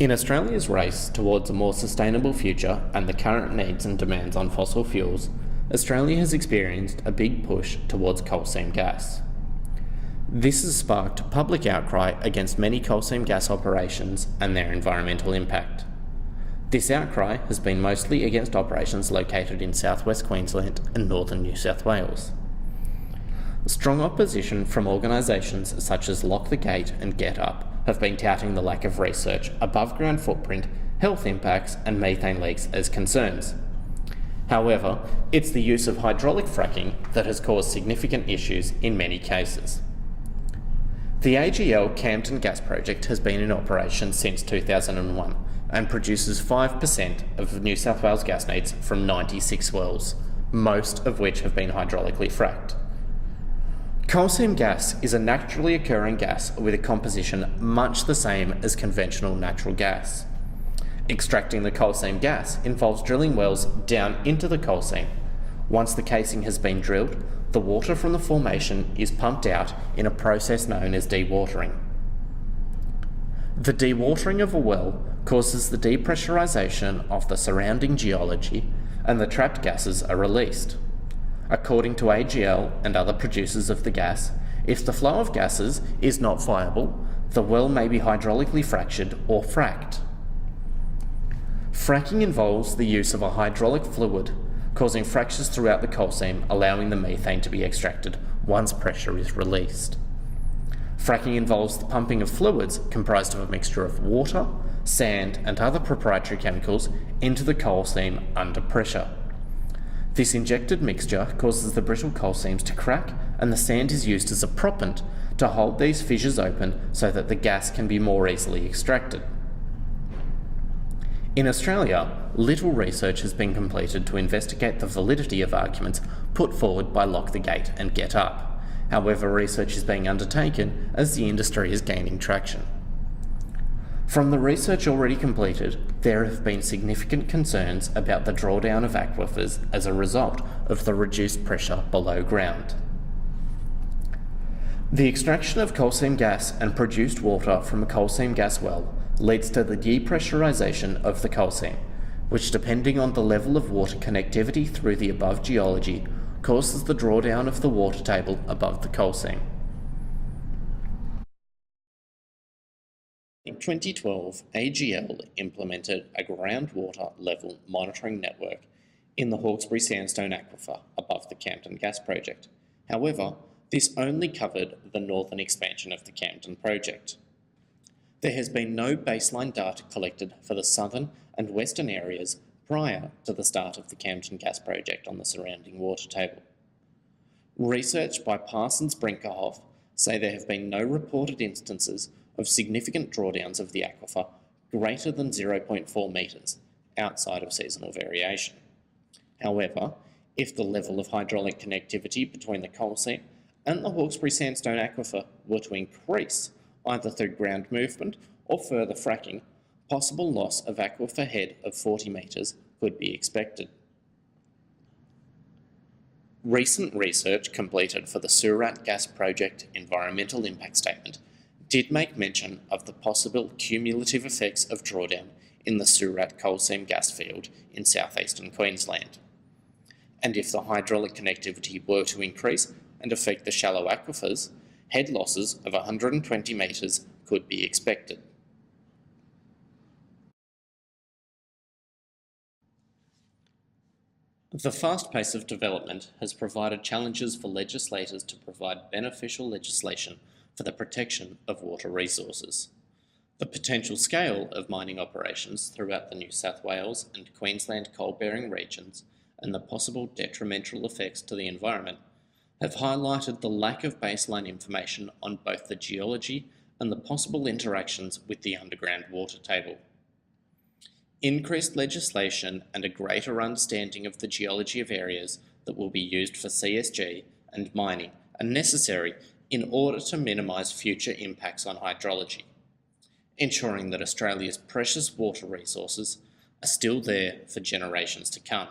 In Australia's race towards a more sustainable future and the current needs and demands on fossil fuels, Australia has experienced a big push towards coal seam gas. This has sparked public outcry against many coal seam gas operations and their environmental impact. This outcry has been mostly against operations located in southwest Queensland and northern New South Wales. Strong opposition from organisations such as Lock the Gate and Get Up have been touting the lack of research, above ground footprint, health impacts and methane leaks as concerns. However, it's the use of hydraulic fracking that has caused significant issues in many cases. The AGL Camden gas project has been in operation since 2001 and produces 5% of New South Wales gas needs from 96 wells, most of which have been hydraulically fracked. Coal seam gas is a naturally occurring gas with a composition much the same as conventional natural gas. Extracting the coal seam gas involves drilling wells down into the coal seam. Once the casing has been drilled, the water from the formation is pumped out in a process known as dewatering. The dewatering of a well causes the depressurization of the surrounding geology and the trapped gases are released. According to AGL and other producers of the gas, if the flow of gases is not viable, the well may be hydraulically fractured or fracked. Fracking involves the use of a hydraulic fluid, causing fractures throughout the coal seam, allowing the methane to be extracted once pressure is released. Fracking involves the pumping of fluids comprised of a mixture of water, sand and other proprietary chemicals into the coal seam under pressure. This injected mixture causes the brittle coal seams to crack and the sand is used as a proppant to hold these fissures open so that the gas can be more easily extracted. In Australia, little research has been completed to investigate the validity of arguments put forward by Lock the Gate and Get Up. However, research is being undertaken as the industry is gaining traction. From the research already completed, there have been significant concerns about the drawdown of aquifers as a result of the reduced pressure below ground. The extraction of coal seam gas and produced water from a coal seam gas well leads to the depressurization of the coal seam, which, depending on the level of water connectivity through the above geology, causes the drawdown of the water table above the coal seam. In 2012, AGL implemented a groundwater level monitoring network in the Hawkesbury Sandstone Aquifer above the Camden gas project. However, this only covered the northern expansion of the Camden project. There has been no baseline data collected for the southern and western areas prior to the start of the Camden gas project on the surrounding water table. Research by Parsons Brinkerhoff say there have been no reported instances of significant drawdowns of the aquifer greater than 0.4 metres outside of seasonal variation. However, if the level of hydraulic connectivity between the coal seam and the Hawkesbury Sandstone Aquifer were to increase, either through ground movement or further fracking, possible loss of aquifer head of 40 metres could be expected. Recent research completed for the Surat Gas Project Environmental Impact Statement did make mention of the possible cumulative effects of drawdown in the Surat coal seam gas field in southeastern Queensland. And if the hydraulic connectivity were to increase and affect the shallow aquifers, head losses of 120 metres could be expected. The fast pace of development has provided challenges for legislators to provide beneficial legislation for the protection of water resources. The potential scale of mining operations throughout the New South Wales and Queensland coal-bearing regions and the possible detrimental effects to the environment have highlighted the lack of baseline information on both the geology and the possible interactions with the underground water table. Increased legislation and a greater understanding of the geology of areas that will be used for CSG and mining are necessary in order to minimise future impacts on hydrology, ensuring that Australia's precious water resources are still there for generations to come.